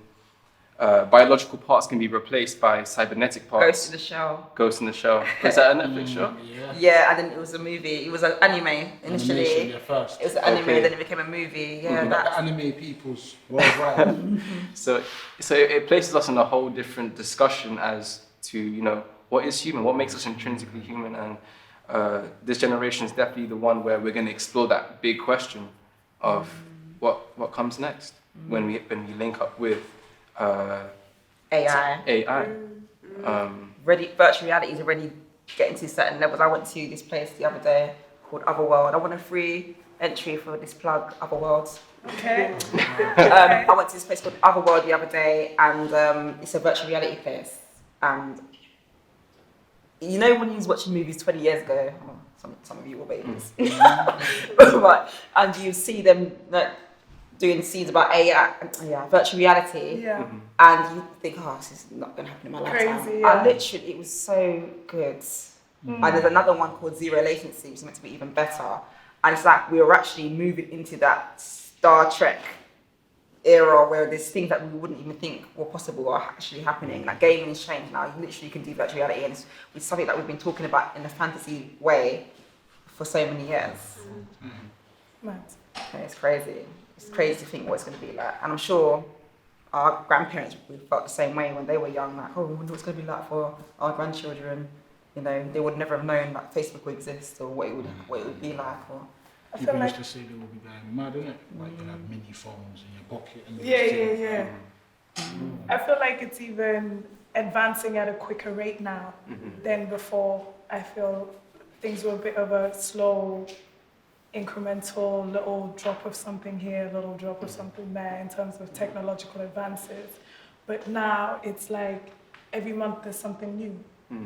biological parts can be replaced by cybernetic parts. Ghost in the Shell. Ghost in the Shell. Is that a Netflix show? Yeah, and then it was a movie. It was an anime initially. Animation, yeah, first. It was an anime, Okay. then it became a movie. Yeah, The that. anime peoples worldwide. So it places us in a whole different discussion as to, you know, what is human, what makes us intrinsically human, and this generation is definitely the one where we're going to explore that big question of what comes next when we link up with AI. AI. Virtual reality is already getting to certain levels. I went to this place the other day called Otherworld. I want a free entry for this plug, Otherworld. Okay. I went to this place called Otherworld the other day, and it's a virtual reality place. And you know when you was watching movies 20 years ago, some of you were babies, but, and you see them doing scenes about AI, virtual reality, and you think, oh, this is not going to happen in my lifetime. Crazy, yeah. Literally, it was so good. And there's another one called Zero Latency, which is meant to be even better. And it's like we were actually moving into that Star Trek era where there's things that we wouldn't even think were possible are actually happening. Like gaming has changed now. You literally can do virtual reality, and it's something that we've been talking about in a fantasy way for so many years. Mad. And it's crazy. It's crazy to think what it's going to be like. And I'm sure our grandparents felt the same way when they were young. Like, oh, I wonder what it's going to be like for our grandchildren. You know, they would never have known that Facebook would exist or what it would be like. Or People used to say they would be going mad, innit? Like you have mini phones in your pocket. And Yeah. I feel like it's even advancing at a quicker rate now than before. I feel things were a bit of a slow, incremental little drop of something here, little drop of something there in terms of technological advances. But now it's like every month there's something new.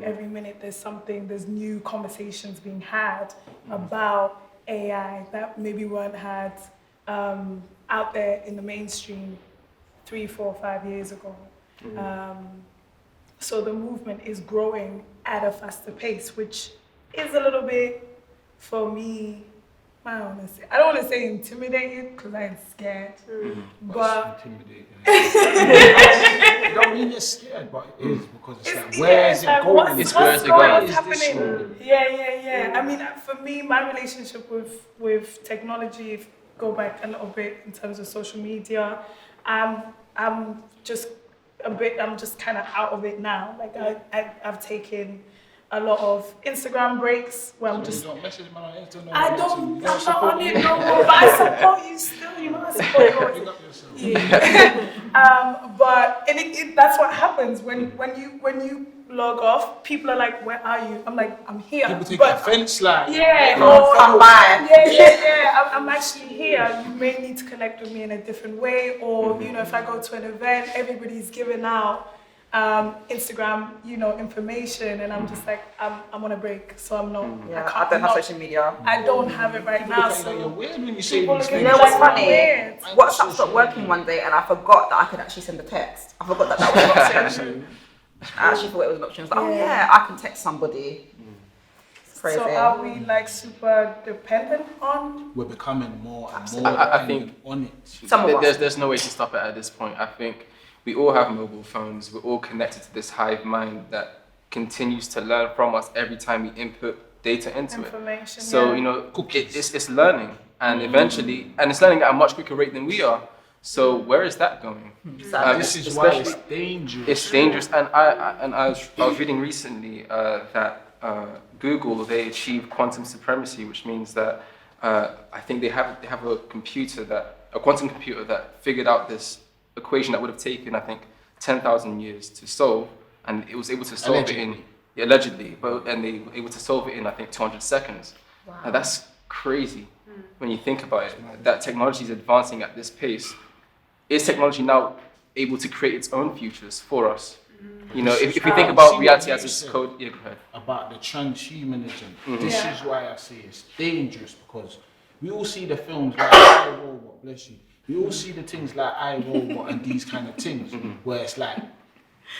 Every minute there's new conversations being had about AI that maybe weren't had out there in the mainstream 3, 4, 5 years ago. So the movement is growing at a faster pace, which is a little bit, for me, I don't want to say intimidated because I'm scared, but intimidating. I don't mean you're scared, but it is because it's like, where is it going? What's happening? Yeah. I mean, for me, my relationship with technology, if go back a little bit in terms of social media, I'm just kind of out of it now. Like I've taken a lot of Instagram breaks where I'm just. You don't message man on Instagram. I'm not on it no more, but I support you still. You know, I support you. Yeah. But that's what happens when you log off. People are like, "Where are you?" I'm like, "I'm here." People take offense, like. Yeah. come by. Yeah. I'm actually here. You may need to connect with me in a different way, or you know, if I go to an event, everybody's giving out Instagram, information, and I'm just like, I'm on a break, so I'm not. I don't have social media. I don't have it right now. So you're weird when you say people these look at You things. know what's like, funny? weird. WhatsApp stopped working one day, and I forgot that I could actually send a text. I forgot that was an option. I actually thought it was an option. I was like, oh yeah, I can text somebody. It's crazy. So are we like super dependent on? We're becoming more and more I think on it. there's no way to stop it at this point. I think we all have mobile phones. We're all connected to this hive mind that continues to learn from us every time we input data into it. So, it's learning, and eventually, and it's learning at a much quicker rate than we are. So where is that going? This is why it's dangerous. It's dangerous, and I was reading recently that Google, they achieved quantum supremacy, which means that I think they have a quantum computer that figured out this equation that would have taken, I think, 10,000 years to solve, and it was able to solve it in allegedly, and they were able to solve it in, I think, 200 seconds. Wow. Now that's crazy when you think about it. That technology is advancing at this pace. Is technology now able to create its own futures for us? If you think about reality as its code, go ahead. About the transhumanism, this is why I say it's dangerous, because we all see the films like I, Robot, bless you. We all see the things like I, Robot and these kind of things, where it's like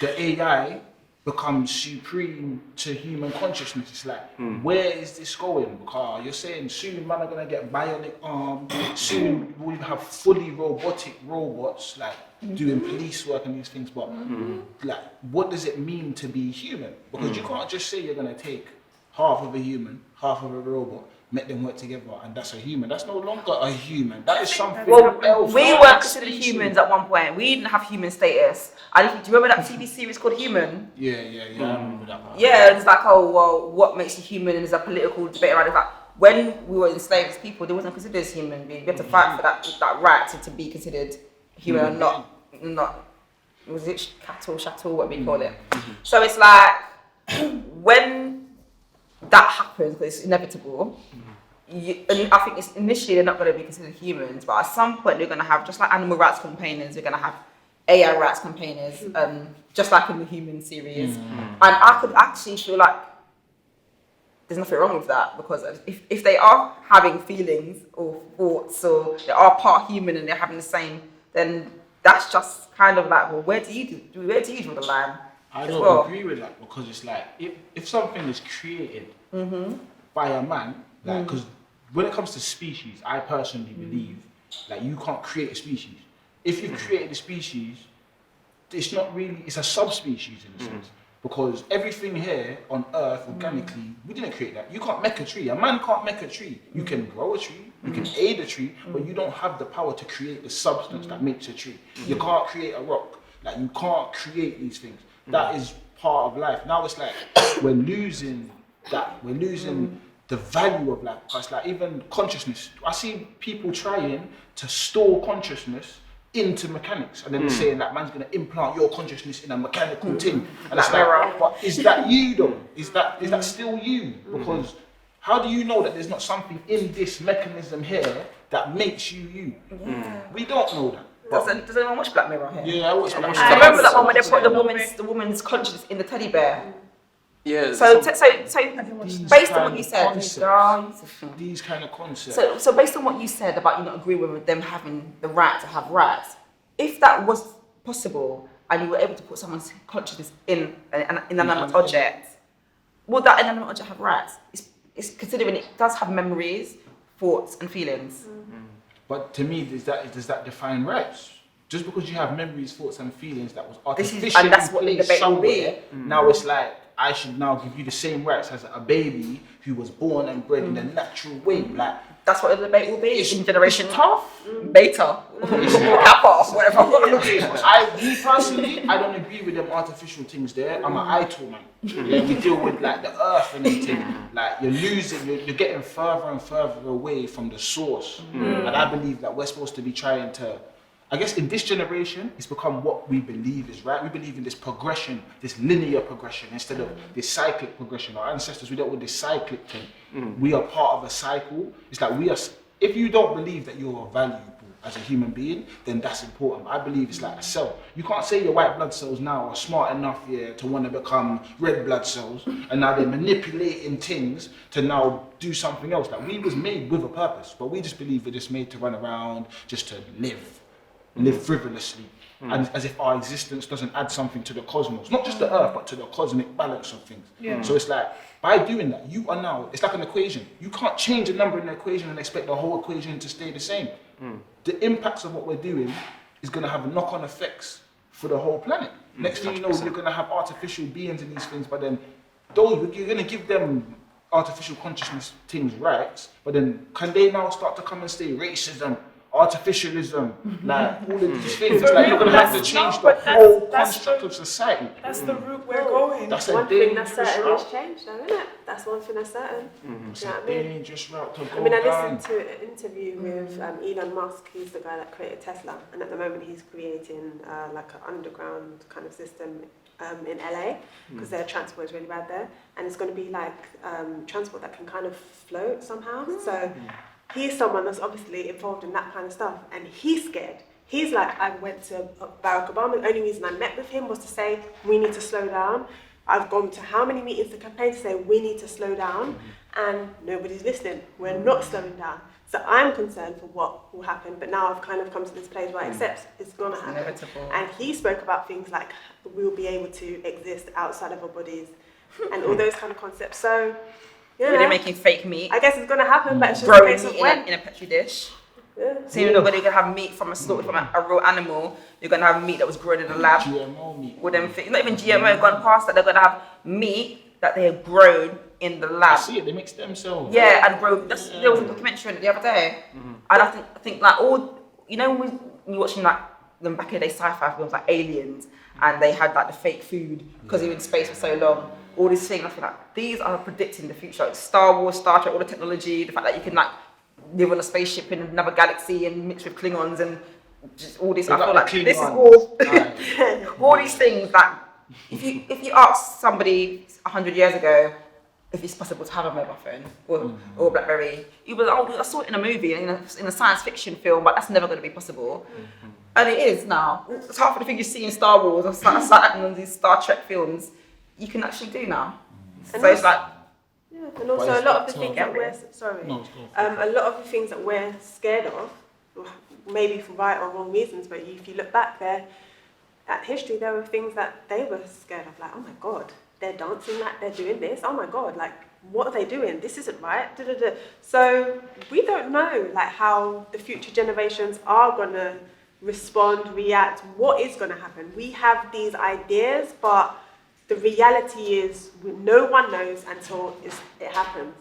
the AI becomes supreme to human consciousness. It's like, where is this going? Because you're saying soon man are gonna get bionic arms, soon we'll have fully robotic robots like doing police work and these things, but like what does it mean to be human? Because you can't just say you're gonna take half of a human, half of a robot, make them work together, and that's a human. That's no longer a human. That is something else. We were considered humans at one point. We didn't have human status. Do you remember that TV series called Human? Yeah, I remember that one. Yeah, it's like, oh, well, what makes you human? And there's a political debate around it. Like, when we were enslaved as people, they wasn't considered as human beings. We had to fight for that right to be considered human and not was it cattle, chattel, whatever you call it. So it's like when that happens, because it's inevitable. And I think it's initially they're not going to be considered humans, but at some point they're going to have, just like animal rights campaigners, they're going to have AI rights campaigners, just like in the human series. And I could actually feel like there's nothing wrong with that, because if they are having feelings or thoughts, or they are part human and they're having the same, then that's just kind of like, well, where do you draw the line? I don't agree with that, because it's like if something is created by a man, like, because when it comes to species, I personally believe like you can't create a species. If you've created a species, it's not really, it's a subspecies in a sense. Because everything here on Earth, organically, we didn't create that. You can't make a tree. A man can't make a tree. You can grow a tree, you can aid a tree, but you don't have the power to create the substance that makes a tree. You can't create a rock. Like, you can't create these things. That is part of life. Now it's like, we're losing that. We're losing the value of life. Because like, even consciousness, I see people trying to store consciousness into mechanics, and then they're saying that man's gonna implant your consciousness in a mechanical thing, and it's like, but is that you though? Is that still you? Because how do you know that there's not something in this mechanism here that makes you you? We don't know that. Does anyone watch Black Mirror here? Yeah, I watch Black Mirror. I remember that one where they put the woman's consciousness in the teddy bear. Yeah. So based on what you said, These kind of concepts. So based on what you said about you not agreeing with them having the right to have rights, if that was possible and you were able to put someone's consciousness in an inanimate object, would that inanimate object have rights? It's considering it does have memories, thoughts, and feelings. But to me, does that define rights? Just because you have memories, thoughts, and feelings that was artificially placed somewhere, now it's like, I should now give you the same rights as a baby who was born and bred in a natural way. Like, that's what the debate will be in generation tough. Beta, Kappa, whatever. Me personally, I don't agree with them artificial things there. I'm an idol man. Yeah, we deal with like the earth and everything. Like, you're losing, you're getting further and further away from the source. And I believe that we're supposed to be trying to, I guess in this generation, it's become what we believe is right. We believe in this progression, this linear progression, instead of this cyclic progression. Our ancestors, we dealt with this cyclic thing. We are part of a cycle. It's like if you don't believe that you're valuable as a human being, then that's important. I believe it's like a cell. You can't say your white blood cells now are smart enough to want to become red blood cells, and now they're manipulating things to now do something else. Like, we was made with a purpose, but we just believe we're just made to run around just to live frivolously, and as if our existence doesn't add something to the cosmos, not just the earth, but to the cosmic balance of things. So it's like, by doing that, you are now, it's like an equation. You can't change a number in the equation and expect the whole equation to stay the same. The impacts of what we're doing is going to have knock-on effects for the whole planet. Next thing you know, you're going to have artificial beings in these things, but then you're going to give them artificial consciousness things rights, but then can they now start to come and say racism, artificialism, like all of these things? It's like you're going to have to change the whole construct of society. That's the route we're going. That's one a thing that's dangerous certain route. is change, though, isn't it? That's one thing that's certain. It's Do you know a what I mean? dangerous route to go I mean, I down. listened to an interview with Elon Musk, who's the guy that created Tesla, and at the moment he's creating like an underground kind of system in LA, because their transport is really bad there, and it's going to be like transport that can kind of float somehow. So he's someone that's obviously involved in that kind of stuff, and he's scared. He's like, I went to Barack Obama, the only reason I met with him was to say, we need to slow down. I've gone to how many meetings to campaign to say, we need to slow down, and nobody's listening. We're not slowing down. So I'm concerned for what will happen, but now I've kind of come to this place where I accept it's going to happen. Inevitable. And he spoke about things like we'll be able to exist outside of our bodies and all those kind of concepts. So, you know, Really making fake meat, I guess it's going to happen, but it's just a growing case of meat when. in a petri dish. Yeah. So you're not going to have meat from a real animal. You're going to have meat that was grown in a lab. GMO meat. With them, not even GMO, gone past that. They're going to have meat that they have grown in the I lab. see it, they make stem cells. Yeah, and grow. There was a documentary on it the other day, and I think like all, you know, when you're watching like them back in the day sci-fi films like Aliens, and they had like the fake food because they were in space for so long. All these things, I feel like these are predicting the future. Like Star Wars, Star Trek, all the technology, the fact that you can like live on a spaceship in another galaxy and mix with Klingons and just all this. They I got feel the like clean this is ones. all these things that if you ask somebody 100 years ago if it's possible to have a mobile phone or BlackBerry, you will, oh, I saw it in a movie, in a science fiction film, but that's never going to be possible. And it is now. It's half of the things you see in Star Wars or these Star Trek films, you can actually do now. And So it's like, yeah, and also a lot of the things that we're a lot of the things that we're scared of, maybe for right or wrong reasons, but if you look back there at history, there were things that they were scared of, like, oh my God, they're dancing like they're doing this. Oh my God, like, what are they doing? This isn't right. Da, da, da. So we don't know, like, how the future generations are gonna respond, react, what is gonna happen. We have these ideas, but the reality is no one knows until it happens.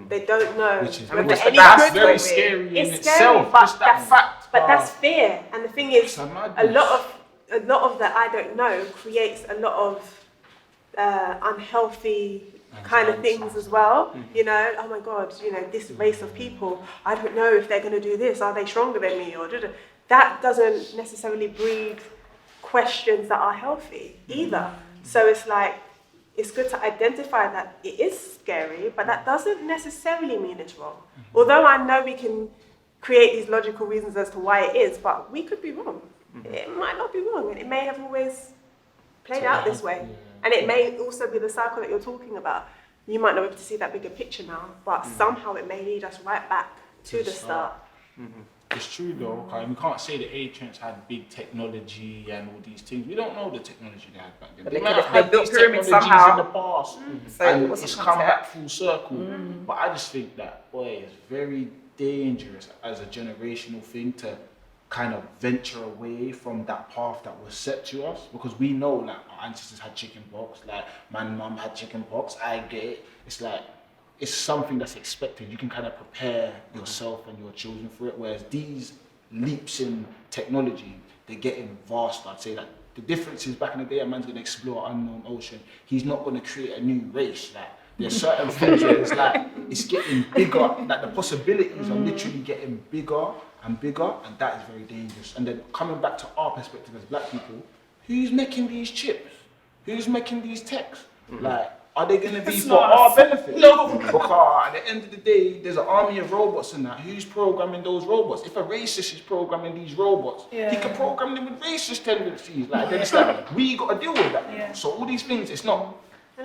They don't know. Which is that's very scary in it's itself. scary, but Just that fact. But that's fear. And the thing is, It's a madness. a lot of that I don't know creates a lot of unhealthy kind of things as well. You know, oh my God, you know, this race of people, I don't know if they're going to do this. Are they stronger than me? Or that doesn't necessarily breed questions that are healthy either. So it's like, it's good to identify that it is scary, but that doesn't necessarily mean it's wrong. Although I know we can create these logical reasons as to why it is, but we could be wrong. It might not be wrong, and it may have always played out this way. And it may also be the cycle that you're talking about. You might not be able to see that bigger picture now, but somehow it may lead us right back to the start. It's true though, because we can't say the ancients had big technology and all these things. We don't know the technology they had back then. But They they might could have have had built these pyramids technologies somehow. in the past, So and it was it's a come concept. back full circle. But I just think that, boy, it's very dangerous as a generational thing to kind of venture away from that path that was set to us, because we know, like, our ancestors had chicken pox, like my mum had chicken pox. I get it. It's like, it's something that's expected. You can kind of prepare yourself and your children for it. Whereas these leaps in technology, they're getting vast. I'd say that the difference is, back in the day, a man's going to explore an unknown ocean. He's not going to create a new race. Like, there's certain things where it's like, it's getting bigger. Like, the possibilities are literally getting bigger and bigger, and that is very dangerous. And then coming back to our perspective as black people, who's making these chips? Who's making these techs? Like, are they going to be for our benefit? No. Because at the end of the day, there's an army of robots in that. Who's programming those robots? If a racist is programming these robots, he can program them with racist tendencies. Like, then it's like, we got to deal with that. So all these things, it's not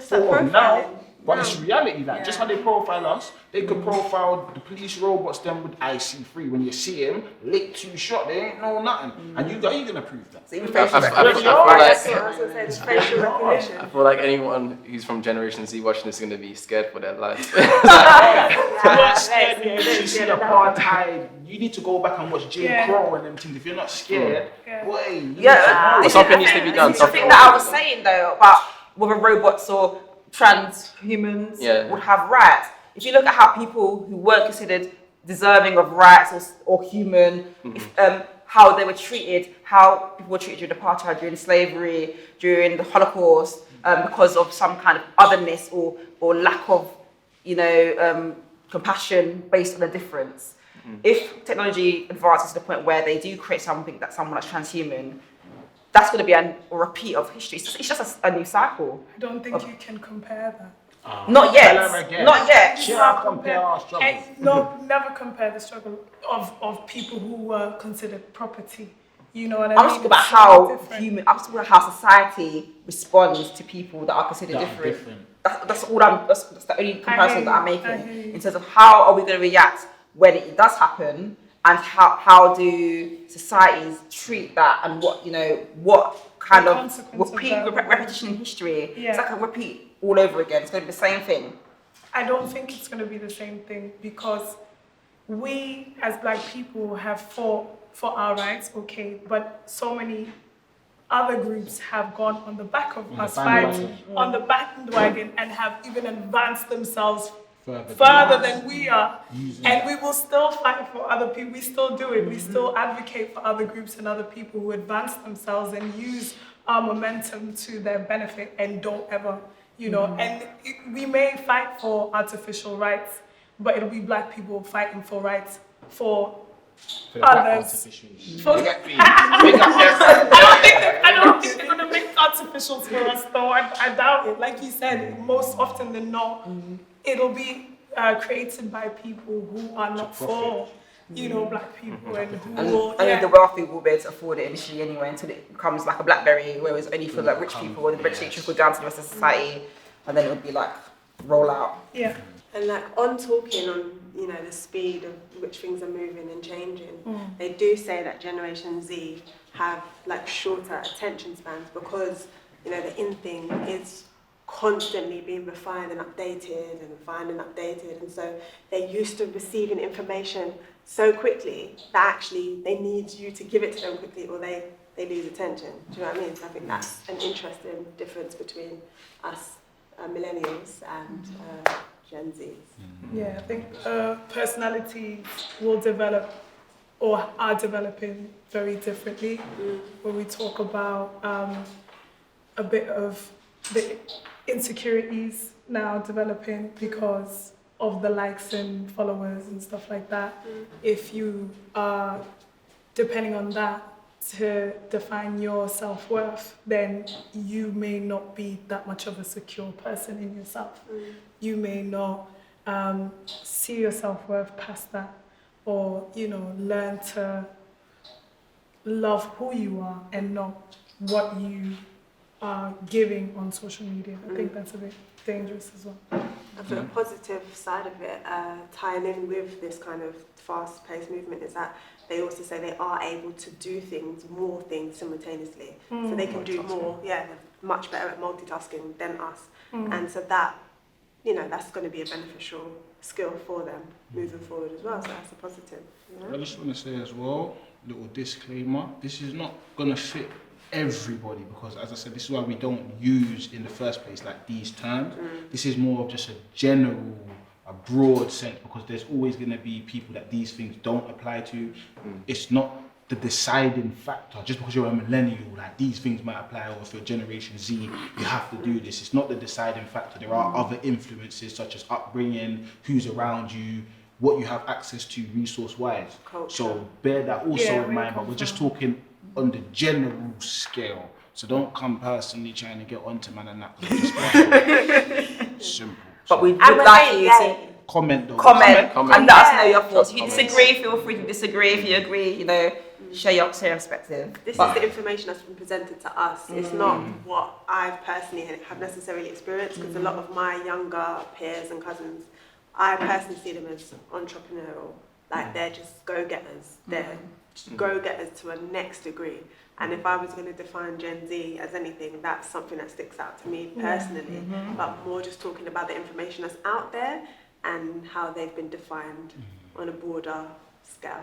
for now, but it's reality. Like, just how they profile us, they could profile the police robots then with IC3. When you see him, lick 2 shot, they ain't know nothing. And you're going to prove that. so even I facial feel recognition. Facial recognition. I feel like anyone who's from Generation Z watching this is going to be scared for their life. You weren't scared when you see apartheid. You need to go back and watch Jim Crow and them things. If you're not scared, boy, you need to know. But something needs to be done. This is the thing that I was saying though about whether robots or transhumans would have rights. If you look at how people who weren't considered deserving of rights or human, how they were treated, how people were treated during apartheid, during slavery, during the Holocaust, because of some kind of otherness or lack of, compassion based on a difference. If technology advances to the point where they do create something that's someone that's transhuman, that's going to be a repeat of history. It's just a new cycle. I don't think you can compare that. Not yet. Not yet. She can't compare our struggle. And no, never compare the struggle of people who were considered property. You know what I mean? I'm talking about how I'm talking about how society responds to people that are considered different. That's the only comparison that I'm making in terms of how are we going to react when it does happen, and how do societies treat that, and what kind of repetition in history. It's like a repeat all over again. It's going to be the same thing. I don't think it's going to be the same thing, because we as black people have fought for our rights, okay, but so many other groups have gone on the back of us fighting on the bandwagon and have even advanced themselves further than we are. And we will still fight for other people. We still do it. We still advocate for other groups and other people who advance themselves and use our momentum to their benefit and don't ever, and we may fight for artificial rights, but it'll be black people fighting for rights for For the black Others. artificials. For- Big up them. I don't think they're gonna make artificials for us though. I doubt it. Like you said, most often than not, it'll be created by people who are not for, black people and who will, Only the wealthy will be able to afford it initially anyway until it becomes like a BlackBerry, where it's only for like rich people, and eventually trickle down to the rest of society, and then it would be like roll out. Yeah. And like on talking on, the speed of which things are moving and changing, they do say that Generation Z have like shorter attention spans because, the in thing is constantly being refined and updated and refined and updated. And so they're used to receiving information so quickly that actually they need you to give it to them quickly or they lose attention. Do you know what I mean? So I think that's an interesting difference between us millennials and Gen Zs. Yeah, I think personalities will develop or are developing very differently. When we talk about a bit of the insecurities now developing because of the likes and followers and stuff like that. If you are depending on that to define your self-worth, then you may not be that much of a secure person in yourself. You may not see your self-worth past that, or learn to love who you are and not what you are giving on social media. I think that's a bit dangerous as well. I think the positive side of it, tying in with this kind of fast-paced movement, is that they also say they are able to do more things simultaneously. So they can do more, they're much better at multitasking than us. And so that, that's going to be a beneficial skill for them moving forward as well. So that's a positive. I just want to say as well, little disclaimer, this is not going to fit everybody because, as I said, this is why we don't use in the first place like these terms. This is more of just a broad sense, because there's always going to be people that these things don't apply to. It's not the deciding factor. Just because you're a millennial, like these things might apply, or if you're Generation Z, you have to do this. It's not the deciding factor. There are other influences such as upbringing, who's around you, what you have access to resource-wise. Culture. So bear that also in mind, but we're just talking on the general scale. So don't come personally trying to get onto man and that. Simple. But we would And we're like saying you to comment though. comment and let us know your thoughts. If you Comments. disagree, feel free to disagree. If you agree, share your perspective. This is the information that's been presented to us. It's not what I personally have necessarily experienced, because a lot of my younger peers and cousins, I personally see them as entrepreneurial. Like they're just go-getters. They're go-getters to a next degree. And if I was going to define Gen Z as anything, that's something that sticks out to me personally. But more just talking about the information that's out there and how they've been defined on a broader scale.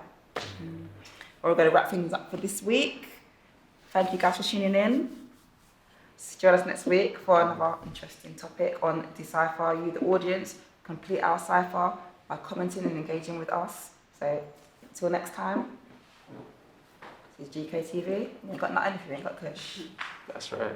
We're going to wrap things up for this week. Thank you guys for tuning in. Join us next week for another interesting topic on Decipher. You, the audience, complete our cipher by commenting and engaging with us. So until next time, this is GKTV. You ain't got nothing, you ain't got Kush. That's right.